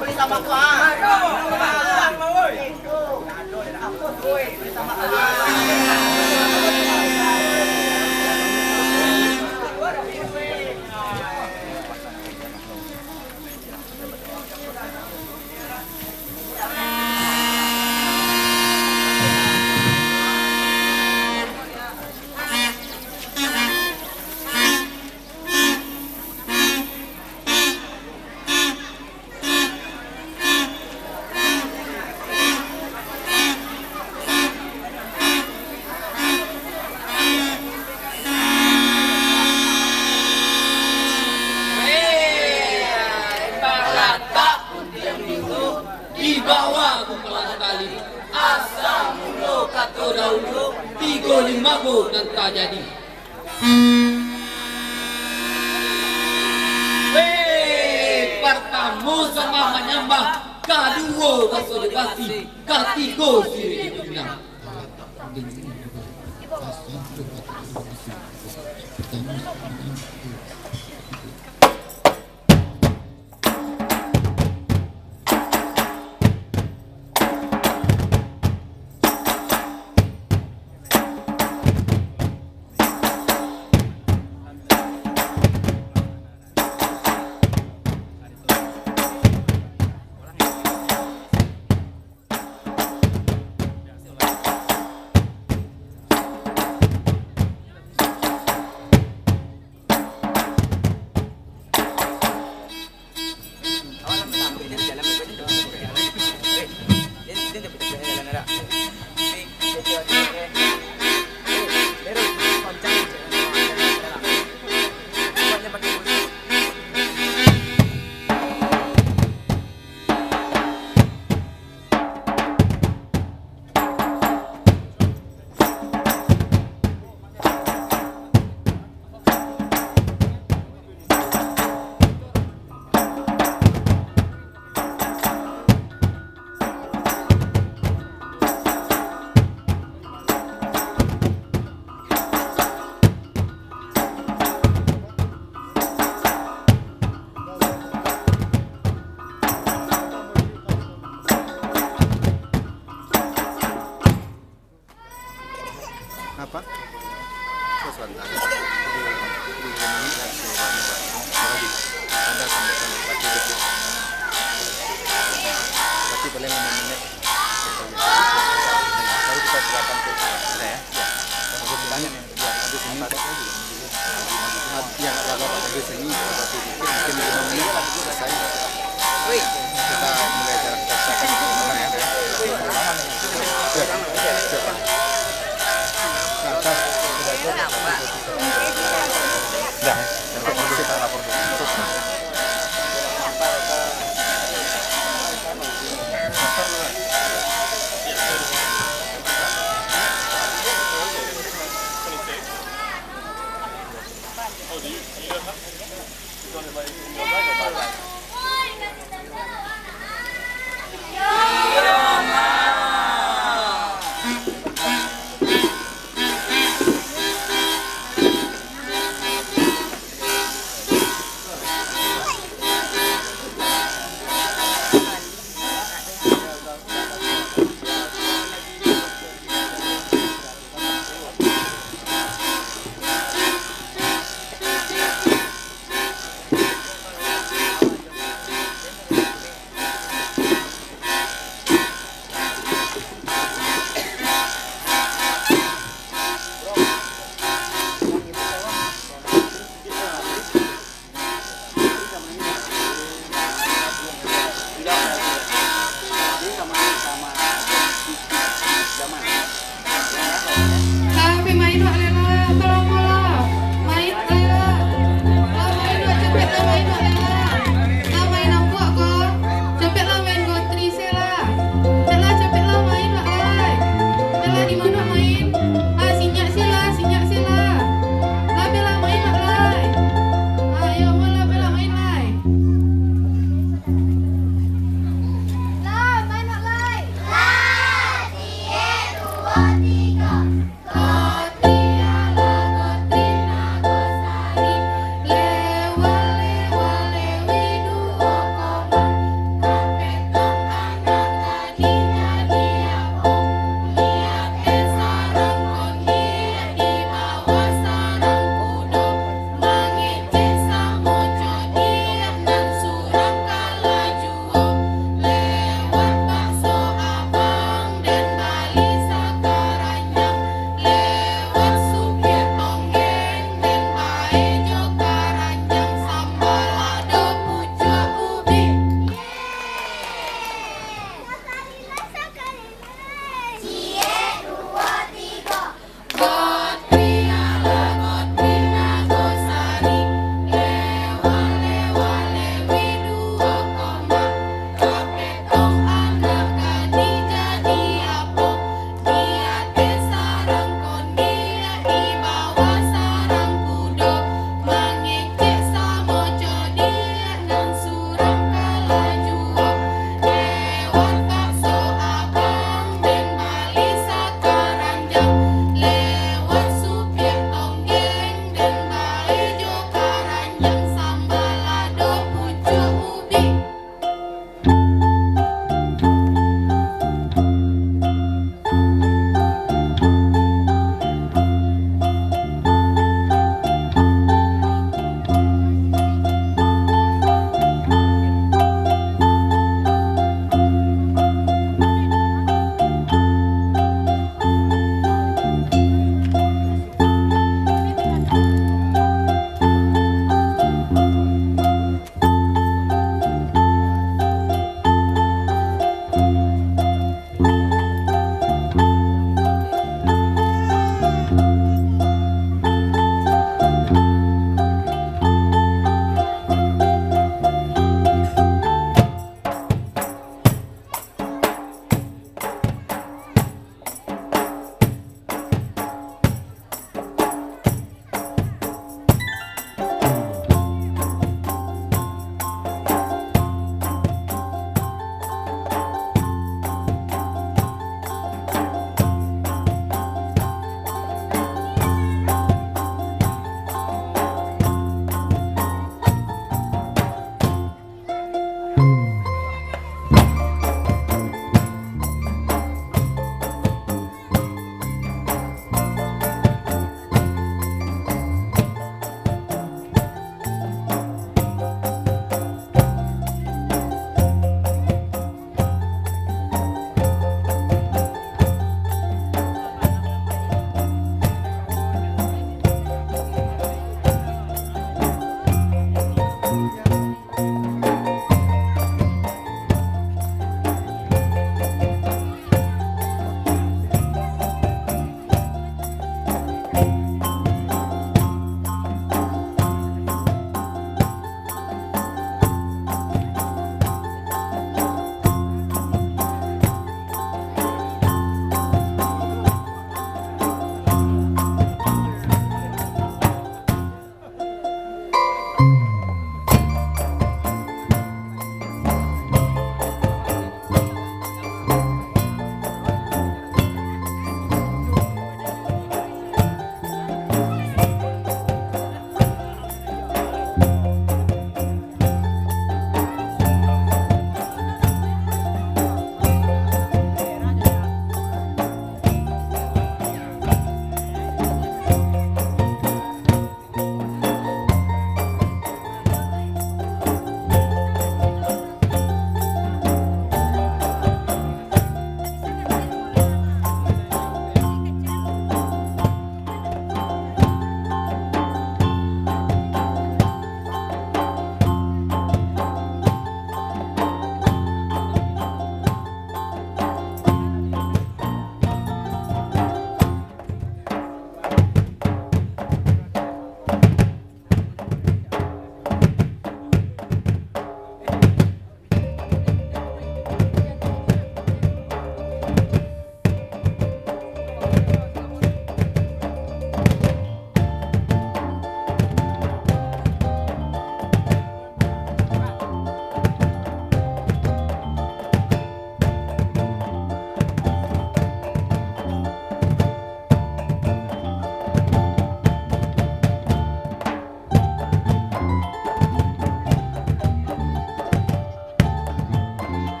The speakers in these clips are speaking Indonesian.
Beli sama aku beli sama Dibawa kumpulan kali asal mulu kato dahulu 35 nanti jadi. Pertama sama menyembah, kedua konsolidasi, ketiga siri diundang.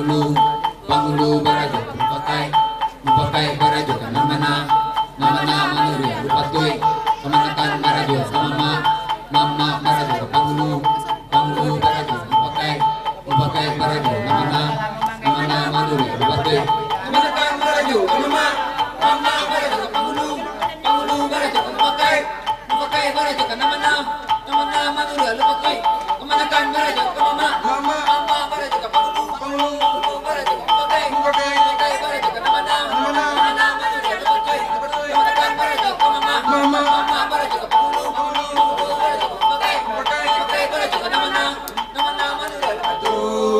Pangulu barajo Mupakai barajo Namana manuri Rupatui Kamanakan barajo Mama barajo Pangulu barajo Mupakai barajo Namana manuri Rupatui Kamanakan barajo Mama barajo Pangulu barajo Mupakai barajo Namana manuri Rupatui Kamanakan barajo Mama barajo Pangulu barajo Mupakai barajo Namana manuri Rupatui Kamanakan barajo Mama barajo Pangulu barajo Mupakai barajo Namana manuri Rupatui.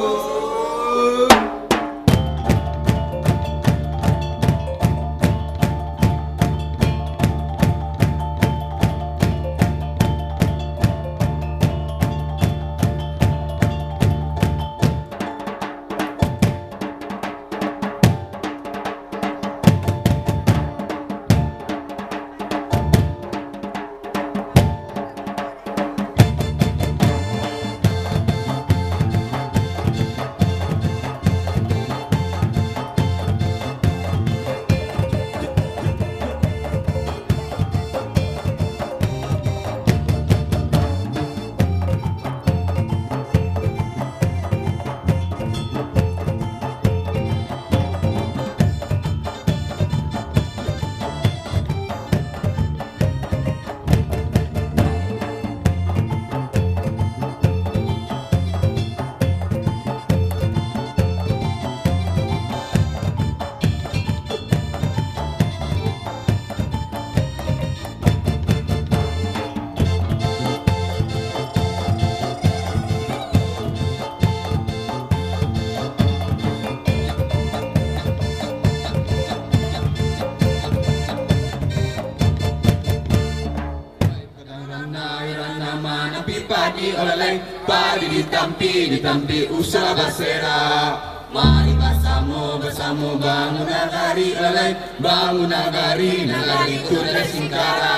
Padi oleh padi ditampi usaha basera. Mari bersama bangun nagari oleh bangun nagari kuda singkara.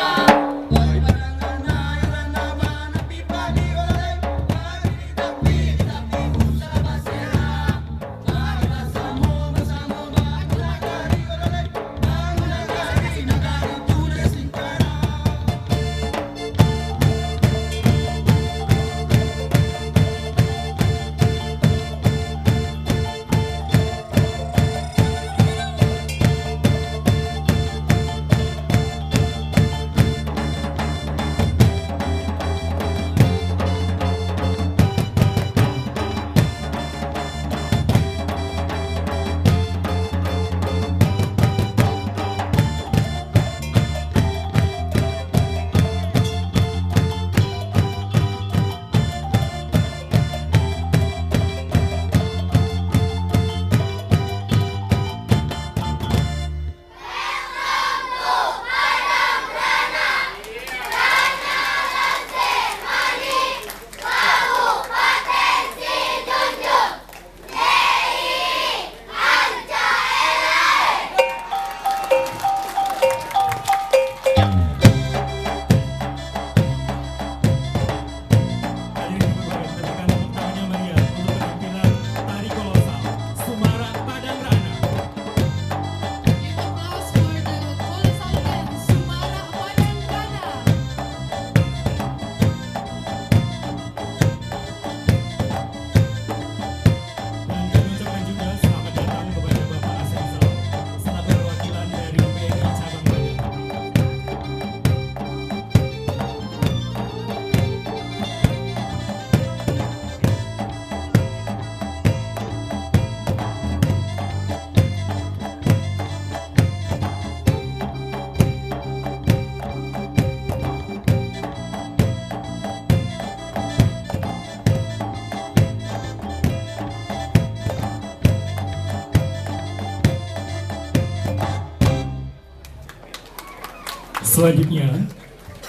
Selanjutnya,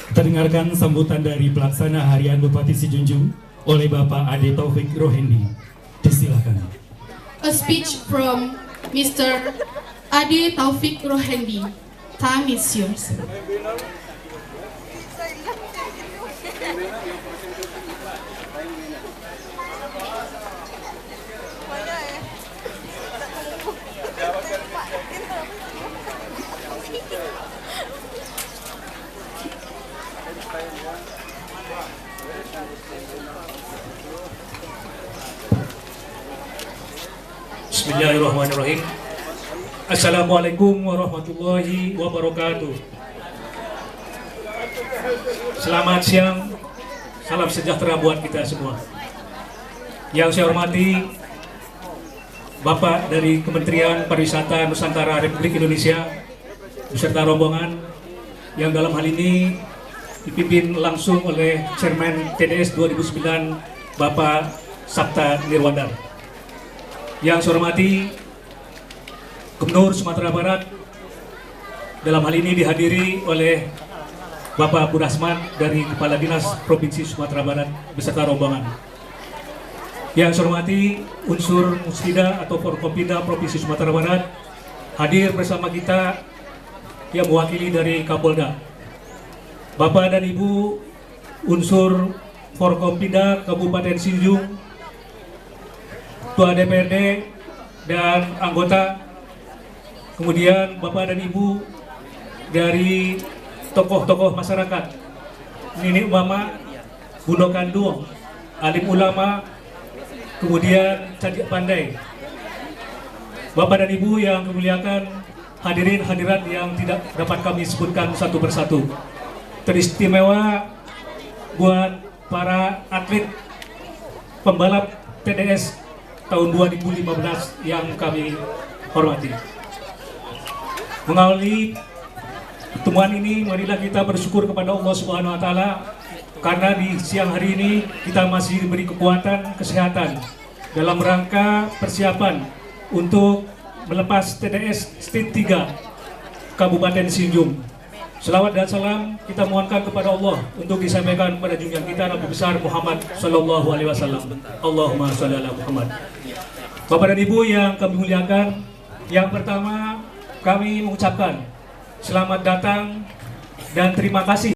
kita dengarkan sambutan dari pelaksana harian Bupati Sijunjung oleh Bapak Ade Taufik Rohendi. Disilakan. A speech from Mr. Ade Taufik Rohendi. Time is yours. Bismillahirrahmanirrahim. Assalamualaikum warahmatullahi wabarakatuh. Selamat siang, salam sejahtera buat kita semua. Yang saya hormati Bapak dari Kementerian Pariwisata Nusantara Republik Indonesia beserta rombongan yang dalam hal ini dipimpin langsung oleh Chairman TDS 2009 Bapak Sabta Nirwandar. Yang saya hormati Gubernur Sumatera Barat, dalam hal ini dihadiri oleh Bapak Burasman dari Kepala Dinas Provinsi Sumatera Barat beserta rombongan. Yang saya hormati unsur Musbida atau Forkompinda Provinsi Sumatera Barat, hadir bersama kita yang mewakili dari Kapolda. Bapak dan Ibu unsur Forkompinda Kabupaten Sinjung, Ketua DPRD dan anggota, kemudian Bapak dan Ibu dari tokoh-tokoh masyarakat, Nini Mama, Bundo Kandung, alim ulama, kemudian Cadik Pandai. Bapak dan Ibu yang kemuliakan, hadirin hadirat yang tidak dapat kami sebutkan satu persatu. Teristimewa buat para atlet pembalap TDS tahun 2015 yang kami hormati. Mengawali pertemuan ini, marilah kita bersyukur kepada Allah Subhanahu wa Ta'ala karena di siang hari ini kita masih diberi kekuatan, kesehatan dalam rangka persiapan untuk melepas TDS State 3 Kabupaten Sinjung. Selawat dan salam kita mohonkan kepada Allah untuk disampaikan kepada junjungan kita Nabi besar Muhammad Sallallahu Alaihi Wasallam. Allahumma sholli ala Muhammad. Bapak dan Ibu yang kami muliakan, yang pertama kami mengucapkan selamat datang dan terima kasih